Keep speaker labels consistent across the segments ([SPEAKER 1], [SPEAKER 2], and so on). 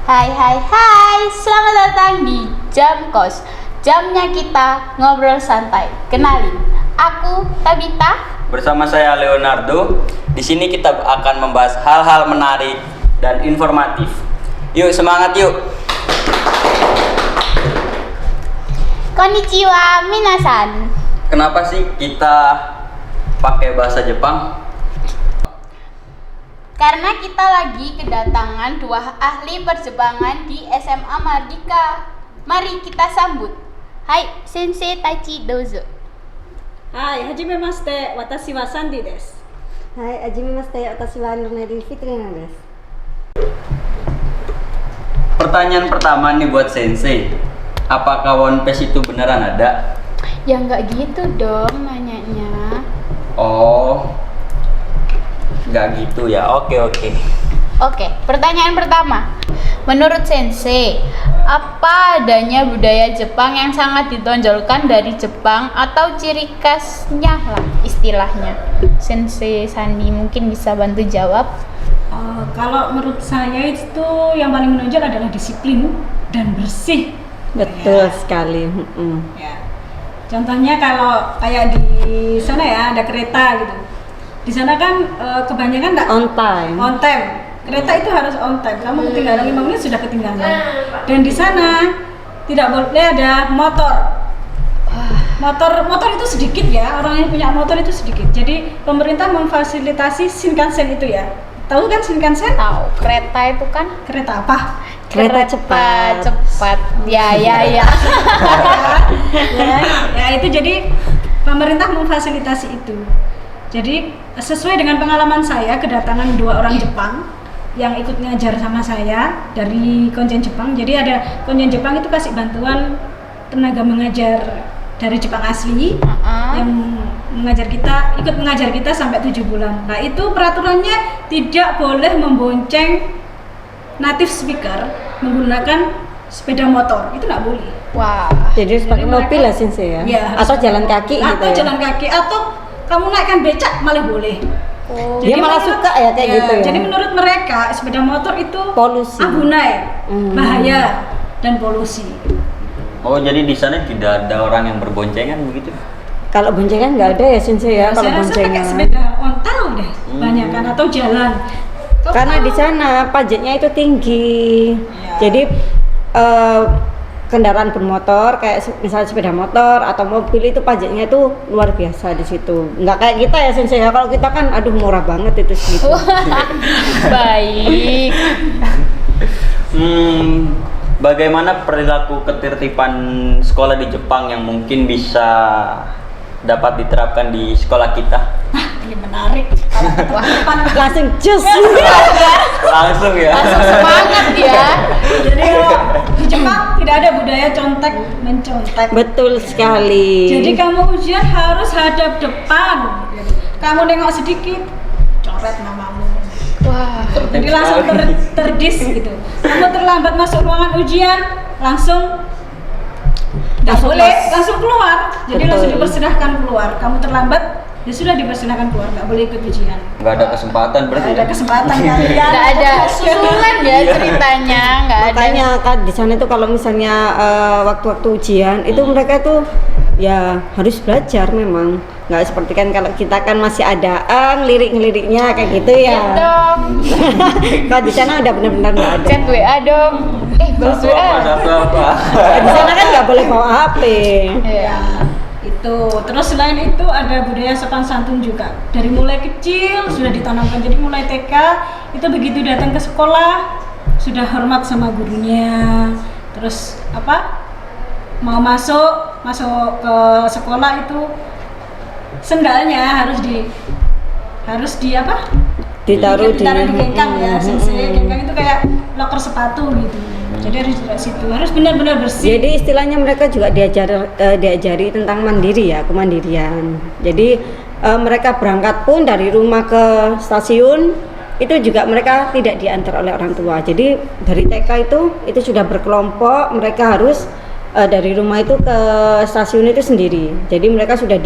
[SPEAKER 1] Hai hai hai, selamat datang di Jam Kos. Jamnya kita ngobrol santai. Kenalin, aku Tabita.
[SPEAKER 2] Bersama saya Leonardo. Di sini kita akan membahas hal-hal menarik dan informatif. Yuk semangat yuk.
[SPEAKER 1] Konnichiwa minasan.
[SPEAKER 2] Kenapa sih kita pakai bahasa Jepang?
[SPEAKER 1] Karena kita lagi kedatangan dua ahli perjepangan di SMA Mardika. Mari kita sambut. Hai, Sensei Tachi dozo.
[SPEAKER 3] はい、はじめまして。私はサンディです。
[SPEAKER 4] はい、はじめまして。私はノネリフィトリナです。
[SPEAKER 2] Pertanyaan pertama nih buat Sensei. Apakah One Piece itu beneran ada?
[SPEAKER 1] Ya nggak gitu dong nanyanya.
[SPEAKER 2] Oh, nggak gitu ya. Oke.
[SPEAKER 1] Oke, pertanyaan pertama. Menurut Sensei, apa adanya budaya Jepang yang sangat ditonjolkan dari Jepang atau ciri khasnya lah istilahnya? Sensei Sandi mungkin bisa bantu jawab.
[SPEAKER 3] Kalau menurut saya itu yang paling menonjol adalah disiplin dan bersih.
[SPEAKER 4] Betul sekali.
[SPEAKER 3] Ya. Contohnya kalau kayak di sana ya ada kereta gitu. Di sana kan kebanyakan nggak
[SPEAKER 4] On time.
[SPEAKER 3] On time. Kereta itu harus on time. Kamu ketinggalan 5 menit sudah ketinggalan. Dan di sana tidak boleh ada motor. Motor itu sedikit ya. Orang yang punya motor itu sedikit. Jadi pemerintah memfasilitasi Shinkansen itu ya. Tahu kan Shinkansen?
[SPEAKER 1] Tahu, kereta itu kan
[SPEAKER 3] Kereta apa?
[SPEAKER 4] Kereta cepat.
[SPEAKER 1] Ya.
[SPEAKER 3] ya, itu jadi pemerintah memfasilitasi itu. Jadi sesuai dengan pengalaman saya kedatangan 2 orang Jepang yang ikut ngajar sama saya dari konjen Jepang. Jadi ada konjen Jepang itu kasih bantuan tenaga mengajar dari Jepang asli yang ikut mengajar kita sampai 7 bulan. Nah itu peraturannya tidak boleh membonceng native speaker menggunakan sepeda motor, itu nggak boleh.
[SPEAKER 1] Wah.
[SPEAKER 4] Jadi harus pakai mobil lah Sensei ya?
[SPEAKER 3] Iya,
[SPEAKER 4] Atau jalan kaki gitu
[SPEAKER 3] atau
[SPEAKER 4] ya?
[SPEAKER 3] jalan kaki, atau kamu naikkan becak malah boleh.
[SPEAKER 1] Oh.
[SPEAKER 4] Dia malah suka ya kayak gitu ya?
[SPEAKER 3] Jadi menurut mereka sepeda motor itu
[SPEAKER 4] Polusi.
[SPEAKER 3] abunai, bahaya dan polusi.
[SPEAKER 2] Oh, jadi di sana tidak ada orang yang berboncengan begitu?
[SPEAKER 4] Kalau boncengan nggak ada ya Sensei ya? Kalau
[SPEAKER 3] Saya rasa pakai
[SPEAKER 4] boncengan.
[SPEAKER 3] sepeda ontel deh, banyak kan, atau jalan.
[SPEAKER 4] Karena di sana pajaknya itu tinggi.
[SPEAKER 3] Iya.
[SPEAKER 4] Jadi kendaraan bermotor kayak misalnya sepeda motor atau mobil itu pajaknya itu luar biasa di situ. Nggak kayak kita ya Sensei ya. Kalau kita kan aduh murah banget itu segitu.
[SPEAKER 1] Baik.
[SPEAKER 2] Bagaimana perilaku ketertiban sekolah di Jepang yang mungkin bisa dapat diterapkan di sekolah kita?
[SPEAKER 3] Ini menarik.
[SPEAKER 4] Langsung cus.
[SPEAKER 2] Langsung ya.
[SPEAKER 1] Langsung semangat ya.
[SPEAKER 3] Jadi kalau di Jepang tidak ada budaya contek mencontek.
[SPEAKER 4] Betul sekali.
[SPEAKER 3] Jadi kamu ujian harus hadap depan. Kamu nengok sedikit, coret namamu.
[SPEAKER 1] Wah.
[SPEAKER 3] Jadi langsung terdis gitu. Kamu terlambat masuk ruangan ujian, langsung nggak boleh langsung keluar. Jadi
[SPEAKER 4] Betul.
[SPEAKER 3] langsung dipersilahkan keluar. Kamu terlambat, ya sudah dipersilahkan keluar. Nggak boleh ikut ujian.
[SPEAKER 2] Nggak ada kesempatan berarti
[SPEAKER 3] Nggak ada
[SPEAKER 2] ya?
[SPEAKER 3] kesempatan kalian.
[SPEAKER 1] Nggak ada susulan ya ceritanya, nggak ada.
[SPEAKER 4] Makanya kan di sana itu kalau misalnya waktu-waktu ujian itu mereka tuh ya harus belajar memang. Nggak seperti kan kalau kita kan masih ada lirik-liriknya kayak gitu ya.
[SPEAKER 1] Dong.
[SPEAKER 4] Kalau di sana udah benar-benar nggak ada.
[SPEAKER 1] Chat WA dong. Balas
[SPEAKER 2] Satu
[SPEAKER 1] WA.
[SPEAKER 2] apa?
[SPEAKER 4] Di sana kan nggak boleh bawa HP.
[SPEAKER 1] Iya.
[SPEAKER 3] Itu terus selain itu ada budaya sopan santun juga dari mulai kecil sudah ditanamkan. Jadi mulai TK itu begitu datang ke sekolah sudah hormat sama gurunya. Terus mau masuk ke sekolah itu sendalnya harus di
[SPEAKER 4] Ditaruh di
[SPEAKER 3] gengkang ya. Sensei gengkang itu kayak loker sepatu gitu. Jadi harus di situ harus benar-benar bersih.
[SPEAKER 4] Jadi istilahnya mereka juga diajari tentang mandiri ya, kemandirian. Jadi mereka berangkat pun dari rumah ke stasiun itu juga mereka tidak diantar oleh orang tua. Jadi dari TK itu sudah berkelompok, mereka harus dari rumah itu ke stasiun itu sendiri. Jadi mereka sudah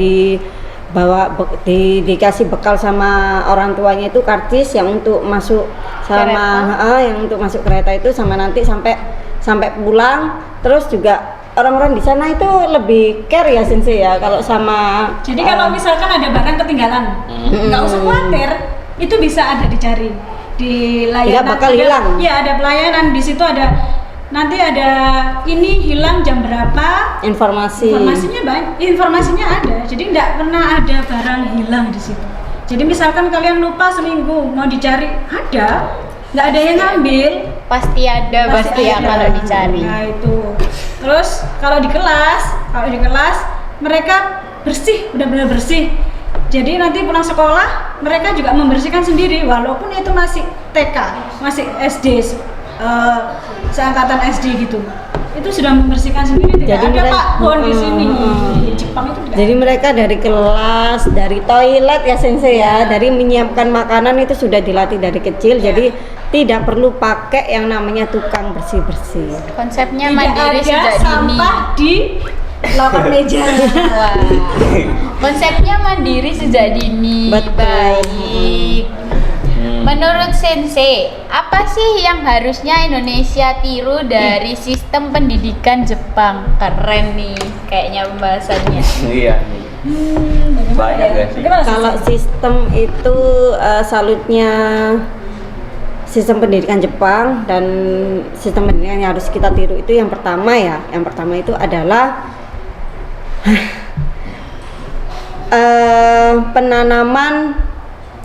[SPEAKER 4] dikasih bekal sama orang tuanya itu karcis yang untuk masuk sama yang untuk masuk kereta itu, sama nanti sampai pulang. Terus juga orang-orang di sana itu lebih care ya Sensei ya kalau sama.
[SPEAKER 3] Jadi kalau misalkan ada barang ketinggalan, nggak usah khawatir, itu bisa ada dicari di layanan.
[SPEAKER 4] Nggak bakal hilang.
[SPEAKER 3] Iya, ada pelayanan di situ, ada nanti ada ini hilang jam berapa. Informasinya ada. Jadi nggak pernah ada barang hilang di situ. Jadi misalkan kalian lupa seminggu mau dicari, ada, nggak ada yang ngambil.
[SPEAKER 1] Pasti ada kalau dicari.
[SPEAKER 3] Nah itu. Terus kalau di kelas mereka bersih, benar-benar bersih. Jadi nanti pulang sekolah mereka juga membersihkan sendiri, walaupun itu masih TK, masih SD, seangkatan SD gitu. Itu sudah membersihkan sendiri. Tidak ada Pak Bon di sini. Di Jepang itu tidak.
[SPEAKER 4] Jadi mereka dari kelas, dari toilet ya Sensei ya, dari menyiapkan makanan itu sudah dilatih dari kecil. Jadi tidak perlu pakai yang namanya tukang bersih-bersih.
[SPEAKER 1] Konsepnya
[SPEAKER 3] Tidak
[SPEAKER 1] mandiri
[SPEAKER 3] ada
[SPEAKER 1] sejak dini.
[SPEAKER 3] sampah di loker meja.
[SPEAKER 1] Wah. Konsepnya mandiri sejak dini.
[SPEAKER 4] Betul.
[SPEAKER 1] Baik. Menurut Sensei, apa sih yang harusnya Indonesia tiru dari sistem pendidikan Jepang? Keren nih kayaknya pembahasannya.
[SPEAKER 2] Iya. Banyak gak sih?
[SPEAKER 4] Kalau sistem itu salutnya sistem pendidikan Jepang dan sistem pendidikan yang harus kita tiru itu yang pertama itu adalah penanaman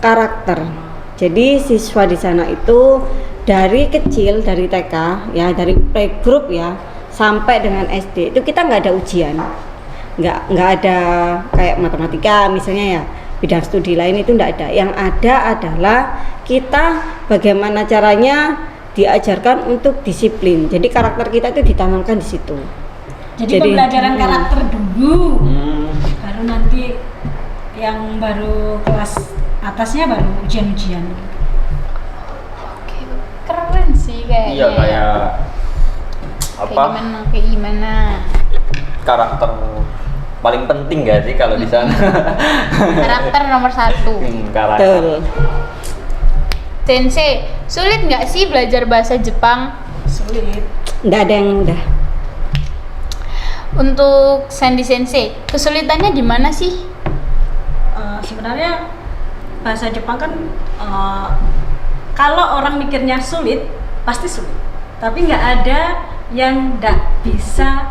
[SPEAKER 4] karakter. Jadi siswa di sana itu dari kecil, dari TK ya, dari playgroup ya sampai dengan SD itu kita nggak ada ujian, nggak ada kayak matematika misalnya ya, bidang studi lain itu nggak ada. Yang ada adalah kita bagaimana caranya diajarkan untuk disiplin. Jadi karakter kita itu ditanamkan di situ.
[SPEAKER 3] Jadi pembelajaran karakter dulu, baru nanti yang baru kelas atasnya baru ujian-ujian.
[SPEAKER 1] Oke, keren sih kayaknya.
[SPEAKER 2] Iya, kayak apa?
[SPEAKER 1] Kayak gimana?
[SPEAKER 2] Karakter paling penting gak sih kalau di sana?
[SPEAKER 1] Karakter nomor 1.
[SPEAKER 2] Karakter.
[SPEAKER 4] Betul.
[SPEAKER 1] Sensei, sulit nggak sih belajar bahasa Jepang?
[SPEAKER 3] Sulit.
[SPEAKER 4] Nggak ada yang mudah.
[SPEAKER 1] Untuk Sandy Sensei, kesulitannya di mana sih?
[SPEAKER 3] Sebenarnya bahasa Jepang kan kalau orang mikirnya sulit pasti sulit, tapi nggak ada yang nggak bisa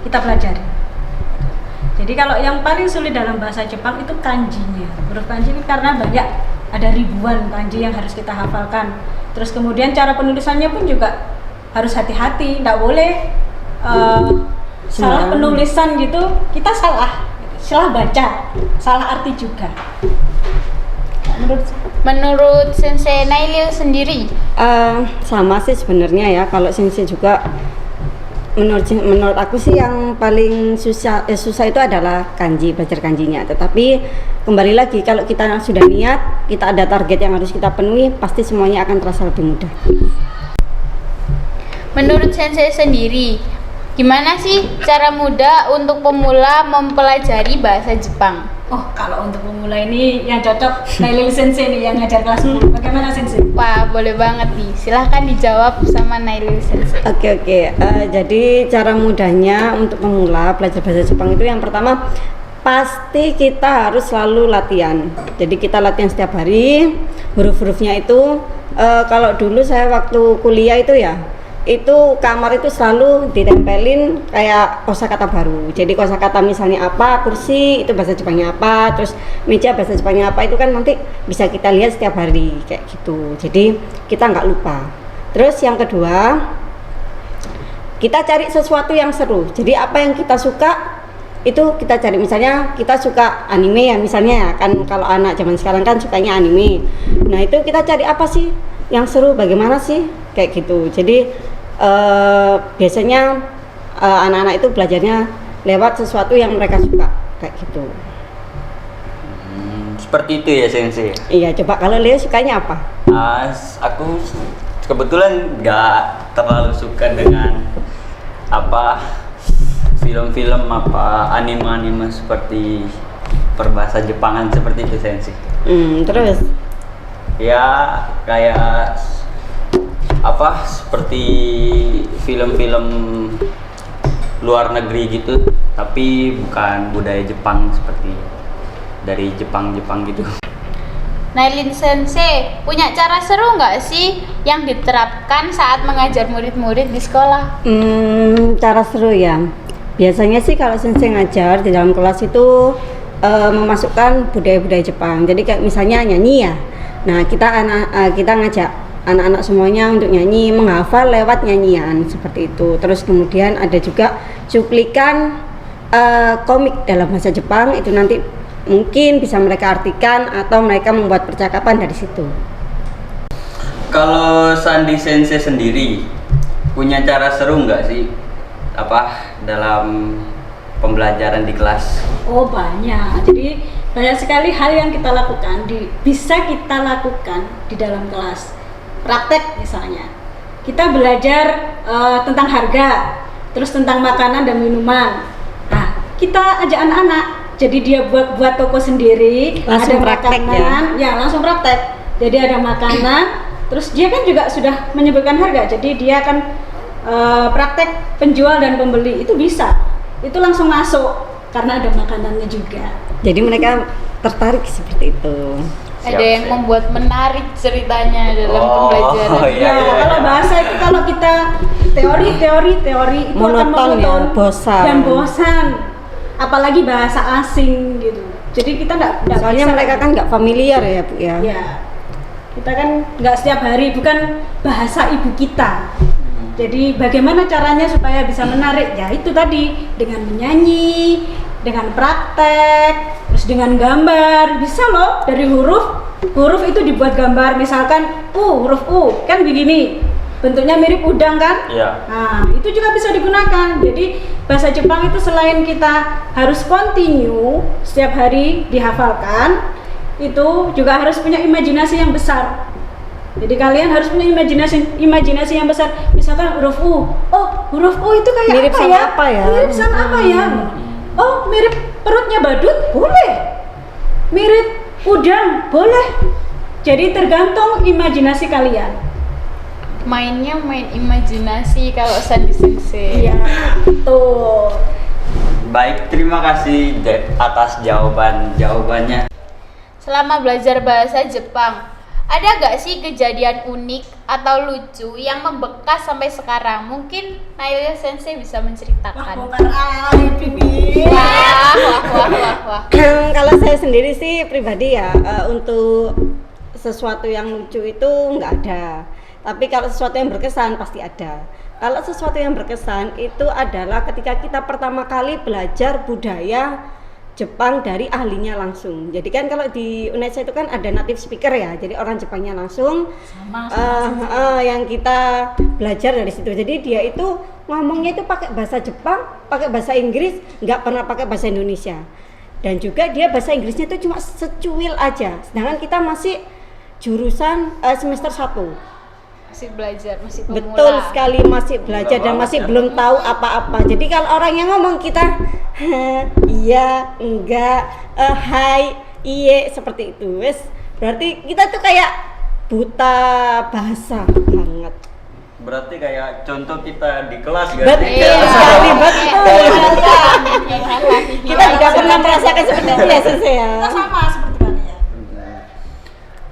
[SPEAKER 3] kita pelajari. Jadi kalau yang paling sulit dalam bahasa Jepang itu kanjinya, huruf kanji ini karena banyak, ada ribuan kanji yang harus kita hafalkan. Terus kemudian cara penulisannya pun juga harus hati-hati, nggak boleh salah penulisan gitu, kita salah baca, salah arti juga.
[SPEAKER 1] Menurut Sensei Nailil sendiri?
[SPEAKER 4] Sama sih sebenarnya ya. Kalau Sensei juga menurut aku sih yang paling susah itu adalah kanji, belajar kanjinya. Tetapi kembali lagi kalau kita sudah niat, kita ada target yang harus kita penuhi, pasti semuanya akan terasa lebih mudah.
[SPEAKER 1] Menurut Sensei sendiri, gimana sih cara mudah untuk pemula mempelajari bahasa Jepang?
[SPEAKER 3] Oh, kalau untuk pemula ini yang cocok Nailil Sensei nih yang ngajar kelas 10. Bagaimana Sensei?
[SPEAKER 1] Wah, boleh banget nih. Silahkan dijawab sama Nailil Sensei.
[SPEAKER 4] Oke. Jadi cara mudahnya untuk pemula belajar bahasa Jepang itu yang pertama pasti kita harus selalu latihan. Jadi kita latihan setiap hari. Huruf-hurufnya itu kalau dulu saya waktu kuliah itu kamar itu selalu ditempelin kayak kosakata baru. Jadi kosakata misalnya apa, kursi itu bahasa Jepangnya apa, terus meja bahasa Jepangnya apa, itu kan nanti bisa kita lihat setiap hari kayak gitu. Jadi kita nggak lupa. Terus yang kedua, kita cari sesuatu yang seru. Jadi apa yang kita suka itu kita cari. Misalnya kita suka anime ya misalnya ya, kan kalau anak zaman sekarang kan sukanya anime. Nah itu kita cari apa sih yang seru, bagaimana sih kayak gitu. Jadi biasanya anak-anak itu belajarnya lewat sesuatu yang mereka suka kayak gitu.
[SPEAKER 2] Seperti itu ya Sensei.
[SPEAKER 4] Iya, coba kalau Leo sukanya apa?
[SPEAKER 2] Aku kebetulan nggak terlalu suka dengan film-film anime seperti perbahasa Jepangan seperti itu Sensei.
[SPEAKER 4] Terus
[SPEAKER 2] Ya kayak seperti film-film luar negeri gitu, tapi bukan budaya Jepang seperti dari Jepang gitu.
[SPEAKER 1] Nailin Sensei, punya cara seru nggak sih yang diterapkan saat mengajar murid-murid di sekolah?
[SPEAKER 4] Cara seru ya. Biasanya sih kalau sensei ngajar di dalam kelas itu memasukkan budaya-budaya Jepang. Jadi kayak misalnya nyanyi ya. Nah, kita ngajak anak-anak semuanya untuk nyanyi, menghafal lewat nyanyian seperti itu. Terus kemudian ada juga cuplikan komik dalam bahasa Jepang, itu nanti mungkin bisa mereka artikan atau mereka membuat percakapan dari situ.
[SPEAKER 2] Kalau Sandi Sensei sendiri punya cara seru nggak sih dalam pembelajaran di kelas?
[SPEAKER 3] Oh banyak, jadi banyak sekali hal yang kita lakukan, bisa kita lakukan di dalam kelas. Praktek misalnya, kita belajar tentang harga, terus tentang makanan dan minuman. Nah, kita ajak anak-anak, jadi dia buat toko sendiri,
[SPEAKER 4] Langsung
[SPEAKER 3] ada
[SPEAKER 4] praktek
[SPEAKER 3] makanan, ya langsung praktek. Jadi ada makanan, terus dia kan juga sudah menyebutkan harga, jadi dia akan praktek penjual dan pembeli, itu bisa, itu langsung masuk karena ada makanannya juga.
[SPEAKER 4] Jadi mereka tertarik seperti itu.
[SPEAKER 1] Ada yang membuat menarik ceritanya dalam pembelajaran.
[SPEAKER 2] Iya.
[SPEAKER 3] Kalau bahasa itu, kalau kita teori itu
[SPEAKER 4] Monoton
[SPEAKER 3] akan monoton
[SPEAKER 4] ya, bosan.
[SPEAKER 3] dan bosan, apalagi bahasa asing gitu. Jadi kita nggak
[SPEAKER 4] Soalnya
[SPEAKER 3] bisa.
[SPEAKER 4] mereka kan nggak familiar ya Bu ya.
[SPEAKER 3] Ya, kita kan nggak setiap hari, bukan bahasa ibu kita. Jadi bagaimana caranya supaya bisa menarik? Ya itu tadi, dengan menyanyi, dengan praktek, terus dengan gambar. Bisa loh, dari huruf itu dibuat gambar. Misalkan huruf U kan begini, bentuknya mirip udang kan?
[SPEAKER 2] Iya.
[SPEAKER 3] Nah, itu juga bisa digunakan. Jadi bahasa Jepang itu selain kita harus continue setiap hari dihafalkan, itu juga harus punya imajinasi yang besar. Jadi kalian harus punya imajinasi yang besar. Misalkan huruf U, huruf U itu kayak
[SPEAKER 4] Mirip
[SPEAKER 3] apa
[SPEAKER 4] sama
[SPEAKER 3] ya?
[SPEAKER 4] apa ya?
[SPEAKER 3] Mirip sama apa ya? Oh, mirip perutnya badut? Boleh. Mirip udang? Boleh. Jadi tergantung imajinasi kalian.
[SPEAKER 1] Mainnya main imajinasi kalau Sandi Sensei.
[SPEAKER 3] Iya, tuh.
[SPEAKER 2] Baik, terima kasih atas jawabannya.
[SPEAKER 1] Selama belajar bahasa Jepang, ada gak sih kejadian unik atau lucu yang membekas sampai sekarang? Mungkin Nailin Sensei bisa menceritakan.
[SPEAKER 3] Bongkar aib ini.
[SPEAKER 1] Wah.
[SPEAKER 4] Kalau saya sendiri sih pribadi ya, untuk sesuatu yang lucu itu nggak ada. Tapi kalau sesuatu yang berkesan pasti ada. Kalau sesuatu yang berkesan itu adalah ketika kita pertama kali belajar budaya Jepang dari ahlinya langsung. Jadi kan kalau di UNESA itu kan ada native speaker ya, jadi orang Jepangnya langsung. Yang kita belajar dari situ. Jadi dia itu ngomongnya itu pakai bahasa Jepang, pakai bahasa Inggris, nggak pernah pakai bahasa Indonesia. Dan juga dia bahasa Inggrisnya itu cuma secuil aja. Sedangkan kita masih jurusan semester 1.
[SPEAKER 1] Masih belajar, masih pemula.
[SPEAKER 4] Betul sekali, masih belajar dan masih belum tahu apa-apa. Jadi kalau orang yang ngomong kita iya, enggak, hai, iye, seperti itu. Wes, berarti kita tuh kayak buta bahasa banget.
[SPEAKER 2] Berarti kayak contoh kita di kelas
[SPEAKER 4] Betul sekali, betul. Kita juga pernah merasakan seperti itu ya, Sensei ya.
[SPEAKER 3] Kita sama seperti kalian.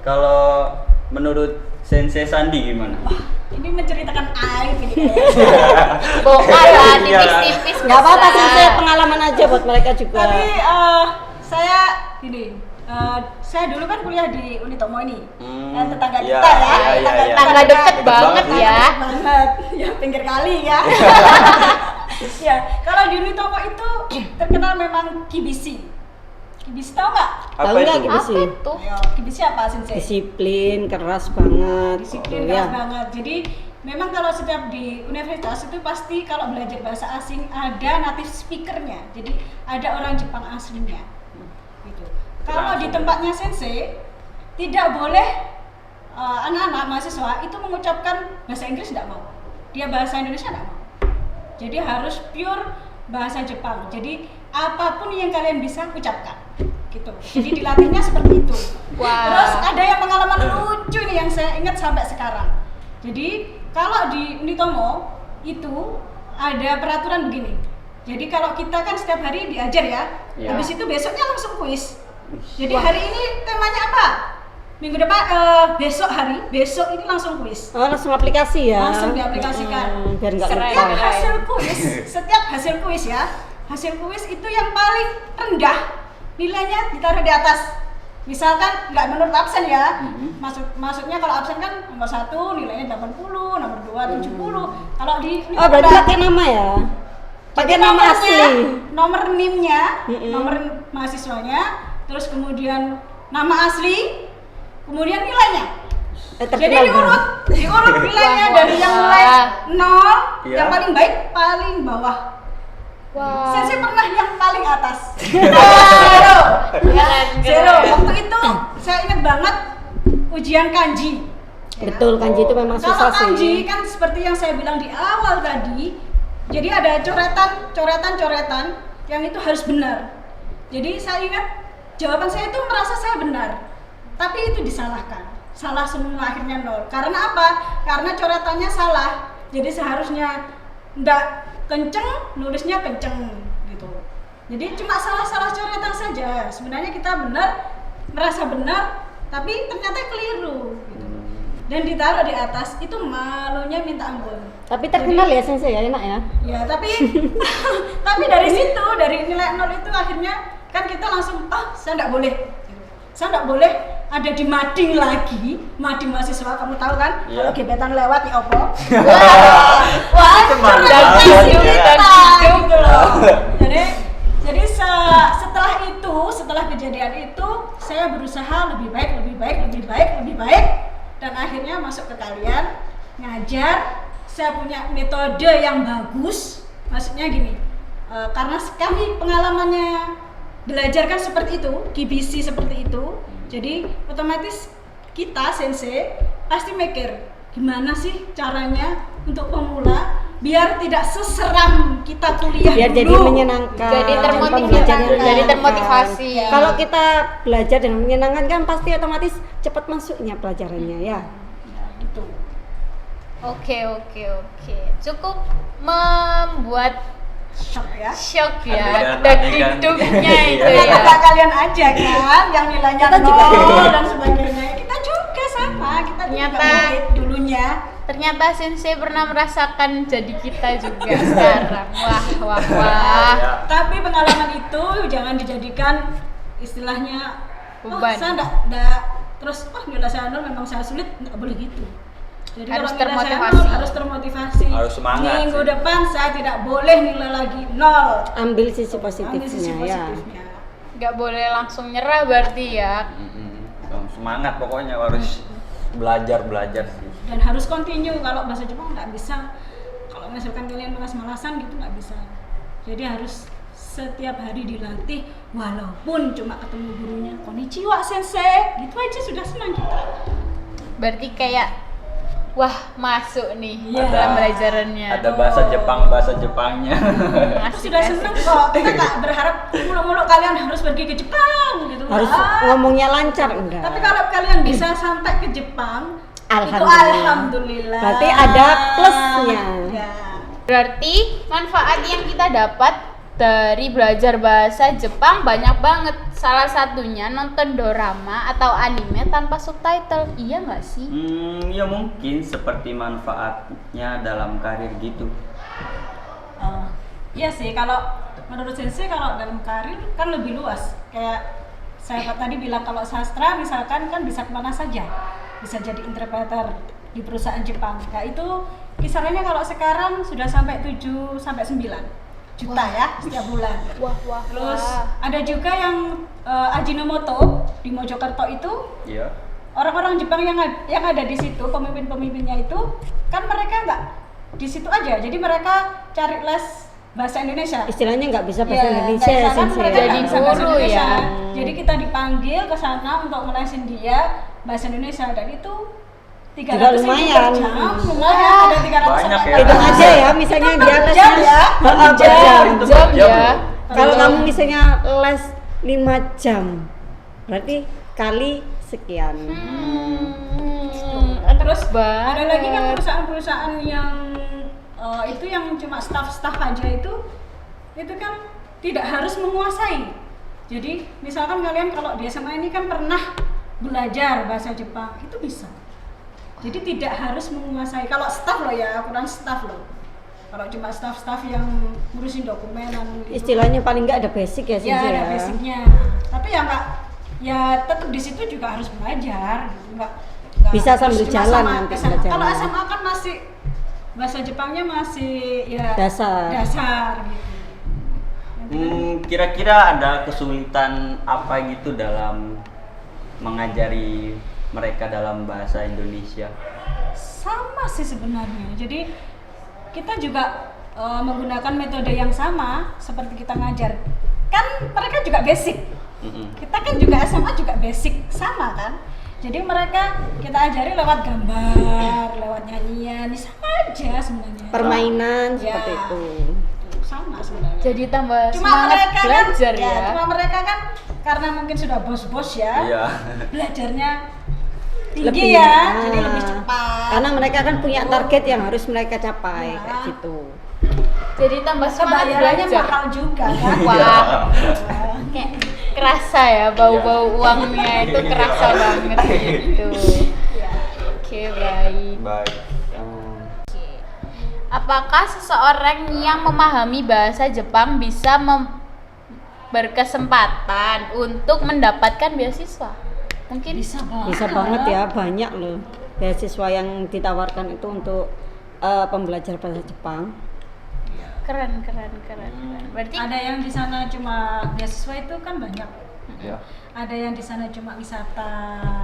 [SPEAKER 2] Kalau menurut Sensei Sandi gimana?
[SPEAKER 3] Ini menceritakan aib ini kayaknya.
[SPEAKER 1] Bongkar lah, tipis-tipis.
[SPEAKER 4] Nggak apa-apa,
[SPEAKER 1] bisa.
[SPEAKER 4] Sensei, pengalaman aja buat mereka juga.
[SPEAKER 3] Tapi saya gini, saya dulu kan kuliah di Unitomo ini, yang tetangga
[SPEAKER 2] iya,
[SPEAKER 3] kita ya,
[SPEAKER 2] iya.
[SPEAKER 1] Tetangga deket
[SPEAKER 2] Deket
[SPEAKER 1] banget
[SPEAKER 2] banget
[SPEAKER 1] ya.
[SPEAKER 3] Deket banget, ya pinggir kali ya. Ya, kalau di Unitomo itu terkenal memang kibisi. Kibisi tahu nggak?
[SPEAKER 4] Tahu nggak
[SPEAKER 2] itu?
[SPEAKER 4] gitu
[SPEAKER 1] Apa
[SPEAKER 4] sih?
[SPEAKER 1] itu?
[SPEAKER 3] Ayo, kibisi apa Sensei?
[SPEAKER 4] Disiplin, keras banget.
[SPEAKER 3] Disiplin
[SPEAKER 4] gitu
[SPEAKER 3] keras
[SPEAKER 4] ya.
[SPEAKER 3] banget. Jadi memang kalau setiap di universitas itu pasti kalau belajar bahasa asing ada native speakernya. Jadi ada orang Jepang aslinya. Gitu. Kalau di tempatnya Sensei tidak boleh anak-anak mahasiswa itu mengucapkan bahasa Inggris, tidak mau. Dia bahasa Indonesia tidak mau. Jadi harus pure bahasa Jepang. Jadi apapun yang kalian bisa ucapkan. gitu. Jadi dilatihnya seperti itu.
[SPEAKER 1] Wah.
[SPEAKER 3] Terus ada yang pengalaman lucu nih yang saya ingat sampai sekarang. Jadi kalau di Unitomo itu ada peraturan begini. Jadi kalau kita kan setiap hari diajar ya,
[SPEAKER 2] Ya.
[SPEAKER 3] habis itu besoknya langsung kuis. Jadi hari ini temanya apa? Minggu depan, besok ini langsung kuis.
[SPEAKER 4] Oh, langsung aplikasi ya.
[SPEAKER 3] Langsung diaplikasikan.
[SPEAKER 4] Biar nggak
[SPEAKER 1] Keren.
[SPEAKER 4] lupa.
[SPEAKER 3] Setiap hasil kuis ya, hasil kuis itu yang paling rendah nilainya ditaruh di atas. Misalkan nggak menurut absen ya, maksudnya kalau absen kan nomor 1 nilainya 80, nomor 2 70. Kalau di
[SPEAKER 4] Oh, berarti pakai nama ya? Pakai
[SPEAKER 3] jadi
[SPEAKER 4] nama
[SPEAKER 3] nomornya,
[SPEAKER 4] asli.
[SPEAKER 3] nomor NIM-nya, nomor mahasiswanya, terus kemudian nama asli, kemudian nilainya. Jadi diurut nilainya
[SPEAKER 1] Wah,
[SPEAKER 3] dari yang mulai 0,
[SPEAKER 2] Iya.
[SPEAKER 3] yang paling baik paling bawah.
[SPEAKER 1] Wah.
[SPEAKER 3] Saya pernah yang paling atas.
[SPEAKER 1] Keren,
[SPEAKER 3] Zero.
[SPEAKER 1] keren.
[SPEAKER 3] Waktu itu saya ingat banget ujian kanji.
[SPEAKER 4] Betul, kanji itu memang
[SPEAKER 3] Kalau
[SPEAKER 4] susah
[SPEAKER 3] kanji
[SPEAKER 4] sih.
[SPEAKER 3] kan seperti yang saya bilang di awal tadi, jadi ada coretan yang itu harus benar. Jadi saya ingat jawaban saya itu merasa saya benar, tapi itu disalahkan. Salah semua, akhirnya 0. Karena apa? Karena coretannya salah. Jadi seharusnya enggak kenceng, nulisnya kenceng gitu. Jadi cuma salah-salah coretan saja. Sebenarnya kita benar, merasa benar, tapi ternyata keliru gitu. Dan ditaruh di atas, itu malunya minta ampun.
[SPEAKER 4] Tapi terkenal ya Sensei ya, enak ya.
[SPEAKER 3] Ya, tapi tapi dari situ, dari nilai 0 itu akhirnya kan kita langsung, saya enggak boleh. Saya enggak boleh ada di mading lagi, mading mahasiswa, kamu tahu kan?
[SPEAKER 2] Iya.
[SPEAKER 3] Kalau gebetan lewat ya opo.
[SPEAKER 1] Wah,
[SPEAKER 2] Itu mantap
[SPEAKER 1] dan
[SPEAKER 2] banget
[SPEAKER 1] hidup
[SPEAKER 2] ya.
[SPEAKER 1] dan hidup.
[SPEAKER 3] gitu loh. Jadi setelah kejadian itu saya berusaha lebih baik dan akhirnya masuk ke kalian ngajar. Saya punya metode yang bagus, maksudnya gini, karena kami pengalamannya belajar kan seperti itu, GBC seperti itu, jadi otomatis kita sensei pasti mikir gimana sih caranya untuk pemula biar tidak seseram kita kuliah
[SPEAKER 4] Biar jadi
[SPEAKER 3] dulu.
[SPEAKER 4] menyenangkan.
[SPEAKER 1] Jadi
[SPEAKER 4] pembelajarannya
[SPEAKER 1] jadi
[SPEAKER 4] menyenangkan.
[SPEAKER 1] termotivasi ya.
[SPEAKER 4] Kalau kita belajar dengan menyenangkan kan pasti otomatis cepat masuknya pelajarannya ya.
[SPEAKER 3] Nah, gitu.
[SPEAKER 1] Oke. Cukup membuat
[SPEAKER 3] Shock ya.
[SPEAKER 1] shock ya,
[SPEAKER 2] Adegan-adegan.
[SPEAKER 1] deg-degnya itu
[SPEAKER 3] Ternyata
[SPEAKER 1] ya.
[SPEAKER 3] nggak kalian aja kan yang nilainya
[SPEAKER 4] Kita juga
[SPEAKER 3] 0 dan sebagainya. Kita juga sama, kita
[SPEAKER 1] Ternyata-
[SPEAKER 3] juga murid dulunya.
[SPEAKER 1] Ternyata Sensei pernah merasakan jadi kita juga sekarang. Wah.
[SPEAKER 2] Ya.
[SPEAKER 3] Tapi pengalaman itu jangan dijadikan istilahnya
[SPEAKER 1] Beban.
[SPEAKER 3] saya enggak terus nilai saya 0 memang saya sulit, enggak boleh gitu. Jadi
[SPEAKER 1] Harus
[SPEAKER 3] kalau nilai saya
[SPEAKER 1] termotivasi.
[SPEAKER 3] 0 harus termotivasi.
[SPEAKER 2] Harus semangat
[SPEAKER 3] Minggu
[SPEAKER 2] sih.
[SPEAKER 3] depan saya tidak boleh nilai lagi 0.
[SPEAKER 4] Ambil sisi
[SPEAKER 3] Ambil
[SPEAKER 4] positifnya
[SPEAKER 3] sisi
[SPEAKER 4] ya.
[SPEAKER 3] positifnya.
[SPEAKER 1] Nggak boleh langsung nyerah berarti ya.
[SPEAKER 2] Semangat pokoknya harus belajar sih.
[SPEAKER 3] Dan harus continue. Kalau bahasa Jepang nggak bisa, kalau misalkan kalian malas-malasan gitu nggak bisa. Jadi harus setiap hari dilatih walaupun cuma ketemu gurunya konnichiwa sensei gitu aja sudah senang kita.
[SPEAKER 1] Berarti kayak wah masuk nih
[SPEAKER 3] Iya.
[SPEAKER 1] dalam belajarannya.
[SPEAKER 2] Ada bahasa Jepangnya.
[SPEAKER 1] Asik,
[SPEAKER 3] Sudah
[SPEAKER 1] asik.
[SPEAKER 3] senang kok. Kita nggak berharap muluk-muluk kalian harus pergi ke Jepang gitu.
[SPEAKER 4] Harus
[SPEAKER 3] Nggak.
[SPEAKER 4] ngomongnya lancar enggak?
[SPEAKER 3] Tapi kalau kalian bisa sampai ke Jepang, itu
[SPEAKER 4] Alhamdulillah.
[SPEAKER 3] alhamdulillah.
[SPEAKER 4] Berarti ada plusnya.
[SPEAKER 3] Ya.
[SPEAKER 1] Berarti manfaat yang kita dapat dari belajar bahasa Jepang banyak banget. Salah satunya nonton dorama atau anime tanpa subtitle. Iya nggak sih?
[SPEAKER 2] Ya mungkin seperti manfaatnya dalam karir gitu.
[SPEAKER 3] Iya sih, kalau menurut sensei kalau dalam karir kan lebih luas. Kayak saya tadi bilang kalau sastra misalkan kan bisa kemana saja, bisa jadi interpreter di perusahaan Jepang. Nah itu kisarannya kalau sekarang sudah sampai 7 sampai 9 juta ya setiap bulan.
[SPEAKER 1] Wah.
[SPEAKER 3] Terus ada juga yang Ajinomoto di Mojokerto itu
[SPEAKER 2] Iya.
[SPEAKER 3] orang-orang Jepang yang ada di situ, pemimpin-pemimpinnya itu kan mereka nggak di situ aja, jadi mereka cari les bahasa Indonesia.
[SPEAKER 4] Istilahnya nggak bisa bahasa
[SPEAKER 3] Ya,
[SPEAKER 4] Indonesia
[SPEAKER 3] dari
[SPEAKER 4] ya
[SPEAKER 3] sana
[SPEAKER 4] Sensei.
[SPEAKER 3] mereka
[SPEAKER 1] Jadi
[SPEAKER 3] nggak bisa bahasa
[SPEAKER 1] guru
[SPEAKER 3] Indonesia.
[SPEAKER 1] ya.
[SPEAKER 3] Jadi kita dipanggil ke sana untuk ngelesin dia bahasa Indonesia dan itu 300
[SPEAKER 4] lumayan.
[SPEAKER 3] per jam, lumayan ada 300
[SPEAKER 2] Banyak
[SPEAKER 3] sampai
[SPEAKER 2] ya.
[SPEAKER 4] Hitung
[SPEAKER 3] 400.
[SPEAKER 4] aja ya, misalnya
[SPEAKER 3] Itu
[SPEAKER 4] dia
[SPEAKER 3] per
[SPEAKER 4] lesnya
[SPEAKER 3] jam ya.
[SPEAKER 4] per jam.
[SPEAKER 1] Jam ya.
[SPEAKER 4] Kalau kamu misalnya les 5 jam. Berarti kali sekian.
[SPEAKER 3] Terus
[SPEAKER 1] banget.
[SPEAKER 3] ada lagi kan perusahaan-perusahaan yang itu yang cuma staff-staff aja itu kan tidak harus menguasai. Jadi misalkan kalian kalau di SMA ini kan pernah belajar bahasa Jepang, itu bisa. Jadi tidak harus menguasai. Kalau staff loh ya, ukuran staff loh. Kalau cuma staff-staff yang ngurusin dokumenan gitu.
[SPEAKER 4] Istilahnya paling nggak ada basic ya,
[SPEAKER 3] Ya,
[SPEAKER 4] Sensei,
[SPEAKER 3] ada basicnya. Tapi ya nggak, ya tetap di situ juga harus belajar. Gitu. Nggak
[SPEAKER 4] Bisa
[SPEAKER 3] harus
[SPEAKER 4] sambil
[SPEAKER 3] cuma
[SPEAKER 4] jalan
[SPEAKER 3] sama
[SPEAKER 4] nanti
[SPEAKER 3] SMA.
[SPEAKER 4] belajarnya.
[SPEAKER 3] Kalau SMA kan masih bahasa Jepangnya masih ya
[SPEAKER 4] Dasar.
[SPEAKER 3] gitu.
[SPEAKER 2] Kira-kira ada kesulitan apa gitu dalam mengajari mereka dalam bahasa Indonesia?
[SPEAKER 3] Sama sih sebenarnya. Jadi kita juga menggunakan metode yang sama seperti kita ngajar. Kan mereka juga basic. Kita kan juga SMA juga basic sama kan. Jadi mereka kita ajari lewat gambar, lewat nyanyian, sama aja sebenarnya.
[SPEAKER 4] Permainan
[SPEAKER 3] Ya,
[SPEAKER 4] seperti itu.
[SPEAKER 3] sama sebenarnya.
[SPEAKER 1] Jadi tambah
[SPEAKER 3] Cuma
[SPEAKER 1] semangat
[SPEAKER 3] mereka
[SPEAKER 1] belajar
[SPEAKER 3] kan,
[SPEAKER 1] ya.
[SPEAKER 3] cuma mereka kan karena mungkin sudah bos-bos ya.
[SPEAKER 2] Iya.
[SPEAKER 3] Belajarnya tinggi ya, jadi lebih cepat.
[SPEAKER 4] Karena mereka kan punya target yang harus mereka capai
[SPEAKER 3] Ya.
[SPEAKER 4] kayak gitu.
[SPEAKER 1] Jadi tambah semangat
[SPEAKER 3] Kebayarannya
[SPEAKER 1] belajar.
[SPEAKER 3] mahal juga kan.
[SPEAKER 1] Wah, kayak kerasa ya bau-bau uangnya itu kerasa banget gitu. Oke, baik.
[SPEAKER 2] Baik.
[SPEAKER 1] Apakah seseorang yang memahami bahasa Jepang bisa berkesempatan untuk mendapatkan beasiswa? Mungkin
[SPEAKER 3] Bisa banget.
[SPEAKER 4] Bisa banget ya, banyak loh beasiswa yang ditawarkan itu untuk pembelajar bahasa Jepang.
[SPEAKER 1] keren. Berarti
[SPEAKER 3] Ada yang di sana cuma beasiswa itu kan banyak.
[SPEAKER 2] Ya.
[SPEAKER 3] Ada yang di sana cuma wisata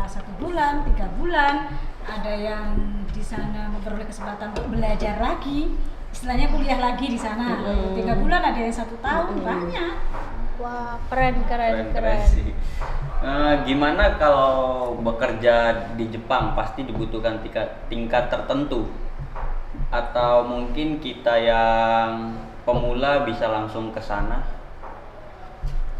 [SPEAKER 3] 1 bulan, 3 bulan. Ada yang di sana memperoleh kesempatan untuk belajar lagi. Istilahnya kuliah lagi di sana. 3 bulan, ada yang 1 tahun, banyak.
[SPEAKER 1] wah, keren.
[SPEAKER 2] sih. Gimana kalau bekerja di Jepang pasti dibutuhkan tingkat tertentu, atau mungkin kita yang pemula bisa langsung ke sana?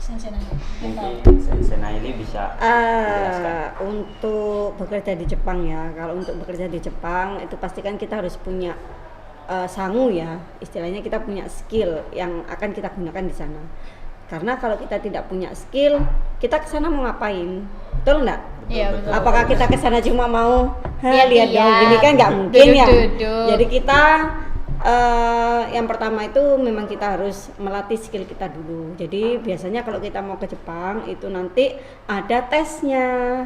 [SPEAKER 3] Sensei nanya.
[SPEAKER 2] Mungkin Sensei Naili bisa menjelaskan.
[SPEAKER 4] Untuk bekerja di Jepang ya, kalau untuk bekerja di Jepang itu pastikan kita harus punya sangu ya, istilahnya kita punya skill yang akan kita gunakan di sana. Karena kalau kita tidak punya skill, kita ke sana mau ngapain? Betul enggak?
[SPEAKER 1] Iya, betul.
[SPEAKER 4] Apakah kita ke sana cuma mau
[SPEAKER 1] Lihat-lihat,
[SPEAKER 4] lihat dong gini kan nggak mungkin ya.
[SPEAKER 1] duduk-duduk.
[SPEAKER 4] Jadi kita yang pertama itu memang kita harus melatih skill kita dulu. Jadi biasanya kalau kita mau ke Jepang itu nanti ada tesnya.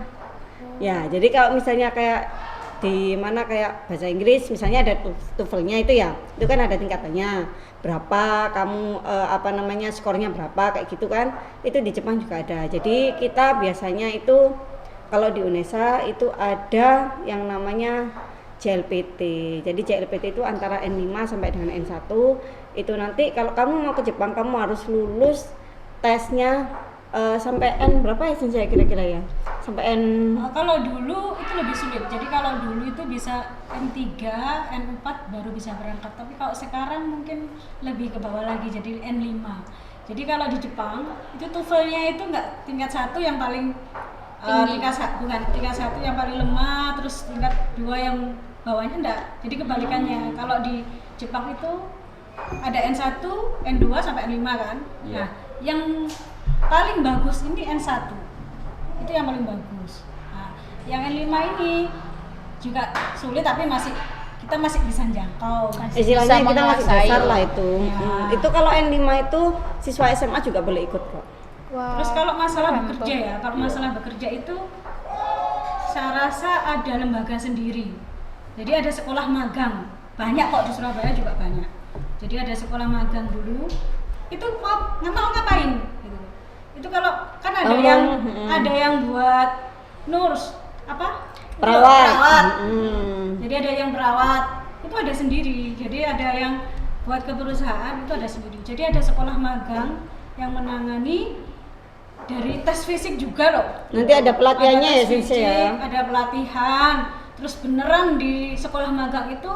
[SPEAKER 4] Ya, jadi kalau misalnya kayak di mana kayak bahasa Inggris misalnya ada TOEFL-nya itu ya, itu kan ada tingkatannya. Berapa kamu skornya berapa kayak gitu kan. Itu di Jepang juga ada. Jadi kita biasanya itu kalau di UNESA itu ada yang namanya JLPT. Jadi JLPT itu antara N5 sampai dengan N1. Itu nanti kalau kamu mau ke Jepang kamu harus lulus tesnya sampai N berapa ya Sensei kira-kira ya? Sampai N
[SPEAKER 3] Kalau dulu itu lebih sulit. Jadi kalau dulu itu bisa N3, N4 baru bisa berangkat. Tapi kalau sekarang mungkin lebih ke bawah lagi jadi N5. Jadi kalau di Jepang itu TOEFL-nya itu enggak tingkat 1 yang paling tingkat 1 yang paling lemah, terus tingkat 2 yang bawahnya enggak. Jadi kebalikannya. Kalau di Jepang itu ada N1, N2 sampai N5 kan.
[SPEAKER 2] Iya.
[SPEAKER 3] Nah, yang paling bagus ini N1. Itu yang paling bagus. Nah, yang N5 ini juga sulit tapi kita masih bisa jangkau.
[SPEAKER 4] istilahnya
[SPEAKER 1] bisa
[SPEAKER 4] kita masih
[SPEAKER 1] menguasai.
[SPEAKER 4] dasar lah itu.
[SPEAKER 3] Ya.
[SPEAKER 4] Itu kalau N5 itu siswa SMA juga boleh ikut kok.
[SPEAKER 1] Wah,
[SPEAKER 3] Terus kalau masalah
[SPEAKER 1] keren
[SPEAKER 3] bekerja
[SPEAKER 1] banget.
[SPEAKER 3] ya, kalau masalah bekerja itu saya rasa ada lembaga sendiri. Jadi ada sekolah magang, banyak kok di Surabaya juga banyak. Jadi ada sekolah magang dulu. Itu mau ngapain? Gitu. Itu kalau kan ada yang buat nurse apa?
[SPEAKER 4] Perawat.
[SPEAKER 3] Jadi ada yang perawat, itu ada sendiri. Jadi ada yang buat ke perusahaan itu ada sendiri. Jadi ada sekolah magang yang menangani dari tes fisik juga loh.
[SPEAKER 4] Nanti ada pelatihannya
[SPEAKER 3] Ada
[SPEAKER 4] ya
[SPEAKER 3] tes
[SPEAKER 4] Sensei ya.
[SPEAKER 3] fisik, ada pelatihan. Terus beneran di sekolah magang itu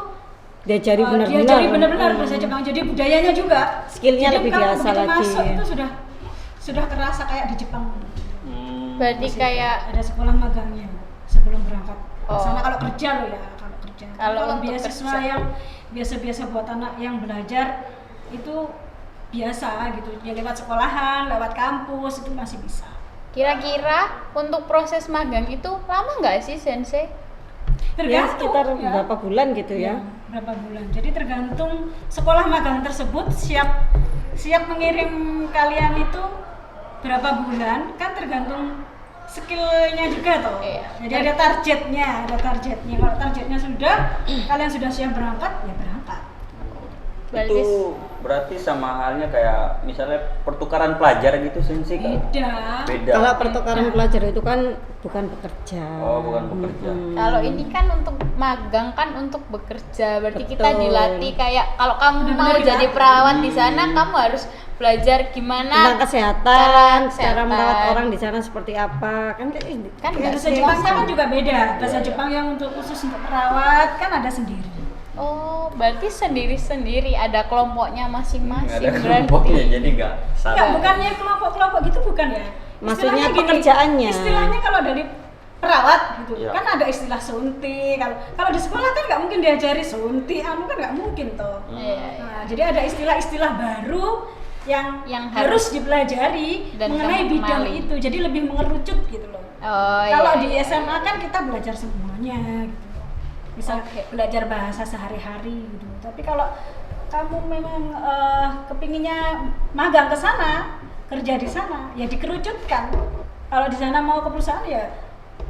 [SPEAKER 4] Diajari
[SPEAKER 3] diajari benar-benar bahasa Jepang. Jadi budayanya juga.
[SPEAKER 4] Skillnya
[SPEAKER 3] Jadi
[SPEAKER 4] lebih
[SPEAKER 3] kalau
[SPEAKER 4] biasa
[SPEAKER 3] begitu
[SPEAKER 4] lagi.
[SPEAKER 3] masuk itu sudah kerasa kayak di Jepang.
[SPEAKER 1] Berarti
[SPEAKER 3] Masih
[SPEAKER 1] kayak
[SPEAKER 3] ada sekolah magangnya sebelum berangkat ke
[SPEAKER 1] Oh.
[SPEAKER 3] sana kalau kerja loh ya, kalau kerja.
[SPEAKER 1] Kalau
[SPEAKER 3] Kalau
[SPEAKER 1] untuk
[SPEAKER 3] beasiswa
[SPEAKER 1] kerja.
[SPEAKER 3] yang biasa-biasa buat anak yang belajar itu biasa gitu. Ya lewat sekolahan, lewat kampus itu masih bisa.
[SPEAKER 1] kira-kira untuk proses magang itu lama nggak sih Sensei?
[SPEAKER 4] Ya
[SPEAKER 3] Tergantung
[SPEAKER 4] sekitar
[SPEAKER 3] ya.
[SPEAKER 4] berapa bulan gitu ya.
[SPEAKER 3] Berapa bulan. Jadi tergantung sekolah magang tersebut siap mengirim kalian itu berapa bulan, kan tergantung skillnya juga toh.
[SPEAKER 1] Iya.
[SPEAKER 3] Jadi ada targetnya. Kalau targetnya sudah, kalian sudah siap berangkat, ya berangkat.
[SPEAKER 1] Berarti
[SPEAKER 2] Itu berarti sama halnya kayak misalnya pertukaran pelajar gitu Sensei kan? Beda.
[SPEAKER 4] Kalau pertukaran pelajar itu kan bukan bekerja.
[SPEAKER 2] Oh, bukan bekerja.
[SPEAKER 1] kalau ini kan untuk magang kan untuk bekerja, berarti kita
[SPEAKER 4] Betul.
[SPEAKER 1] dilatih kayak kalau kamu
[SPEAKER 3] Benar-benar
[SPEAKER 1] mau jadi
[SPEAKER 3] dilatih.
[SPEAKER 1] perawat di sana kamu harus belajar gimana
[SPEAKER 4] Tentang kesehatan, cara
[SPEAKER 1] kesehatan.
[SPEAKER 4] merawat orang di sana seperti apa, kan kayak
[SPEAKER 1] Kan
[SPEAKER 4] kayak
[SPEAKER 3] Bahasa
[SPEAKER 1] nggak
[SPEAKER 3] Jepangnya kan
[SPEAKER 1] sama.
[SPEAKER 3] juga beda. Bahasa
[SPEAKER 2] Iya.
[SPEAKER 3] Jepang yang untuk khusus untuk perawat kan ada sendiri.
[SPEAKER 1] Oh, berarti sendiri-sendiri ada kelompoknya masing-masing
[SPEAKER 2] Nggak ada
[SPEAKER 1] berarti.
[SPEAKER 2] kelompoknya jadi nggak
[SPEAKER 3] Enggak,
[SPEAKER 2] salah.
[SPEAKER 3] bukannya kelompok-kelompok gitu bukan ya.
[SPEAKER 4] Maksudnya
[SPEAKER 3] Istilahnya gini,
[SPEAKER 4] pekerjaannya.
[SPEAKER 3] Istilahnya kalau dari perawat gitu,
[SPEAKER 2] Iya.
[SPEAKER 3] kan ada istilah suntik. Kalau di sekolah kan nggak mungkin diajari suntik, kan nggak mungkin toh.
[SPEAKER 1] Iya, iya.
[SPEAKER 3] Nah, jadi ada istilah-istilah baru yang
[SPEAKER 1] harus
[SPEAKER 3] harus dipelajari
[SPEAKER 1] dan
[SPEAKER 3] mengenai
[SPEAKER 1] kamu
[SPEAKER 3] bidang
[SPEAKER 1] kenali.
[SPEAKER 3] itu. Jadi lebih mengerucut gitu loh.
[SPEAKER 1] Oh,
[SPEAKER 3] Kalau
[SPEAKER 1] iya,
[SPEAKER 3] di
[SPEAKER 1] iya.
[SPEAKER 3] SMA kan kita belajar semuanya gitu. Bisa
[SPEAKER 1] Oke.
[SPEAKER 3] belajar bahasa sehari-hari gitu. Tapi kalau kamu memang kepinginnya magang ke sana, kerja di sana, ya dikerucutkan. Kalau di sana mau ke perusahaan ya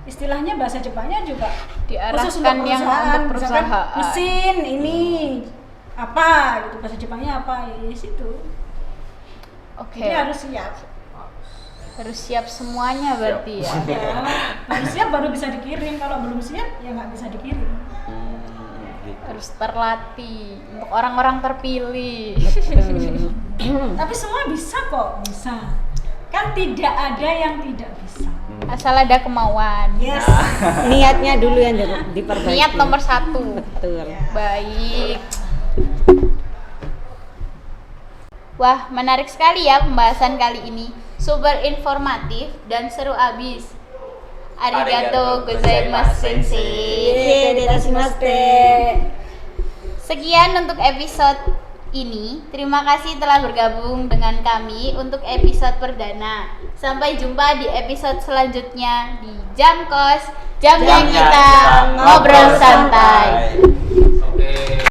[SPEAKER 3] istilahnya bahasa Jepangnya juga khusus
[SPEAKER 1] Diarahkan yang untuk
[SPEAKER 3] Misalkan
[SPEAKER 1] perusahaan.
[SPEAKER 3] mesin ini apa gitu, bahasa Jepangnya apa, ya situ.
[SPEAKER 1] Oke.
[SPEAKER 3] Jadi harus siap.
[SPEAKER 1] Harus siap semuanya berarti ya.
[SPEAKER 3] Ya, harus siap baru bisa dikirim. Kalau belum siap ya nggak bisa dikirim.
[SPEAKER 2] Gitu.
[SPEAKER 1] Harus terlatih untuk orang-orang terpilih.
[SPEAKER 3] Tapi semua bisa kok, bisa. Kan tidak ada yang tidak bisa.
[SPEAKER 1] Asal ada kemauan.
[SPEAKER 3] Yes.
[SPEAKER 4] Niatnya dulu yang diperbaiki.
[SPEAKER 1] Niat nomor 1.
[SPEAKER 4] Betul.
[SPEAKER 1] Baik. Wah, menarik sekali ya pembahasan kali ini. Super informatif dan seru abis. Arigato gozaimasu sensei. Sekian untuk episode ini. Terima kasih telah bergabung dengan kami untuk episode perdana. Sampai jumpa di episode selanjutnya di Jam Kos. Jamnya kita ngobrol santai.